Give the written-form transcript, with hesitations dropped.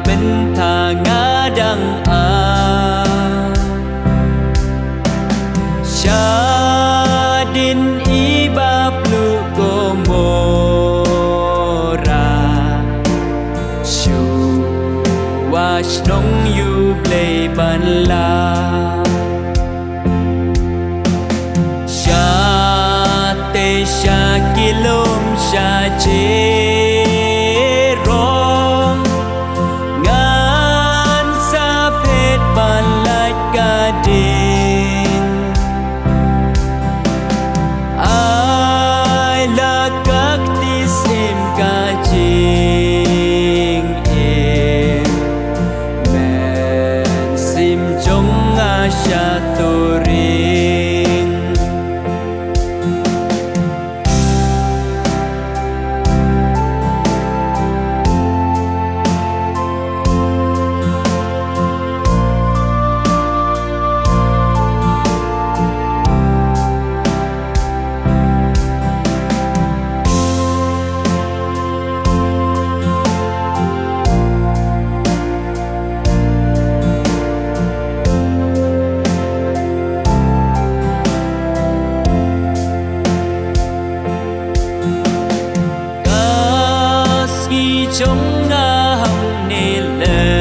เป็นทางงาดังอาชาดินอีบาปลูกโกโมราชูว่าชนงอยู่เปลยบันลาชาเตชากิลมชาเจรองงานสาเพศบันลากาดินai là các tí xem ca trình em men sim trong asha turin trong nga hồng nê lệ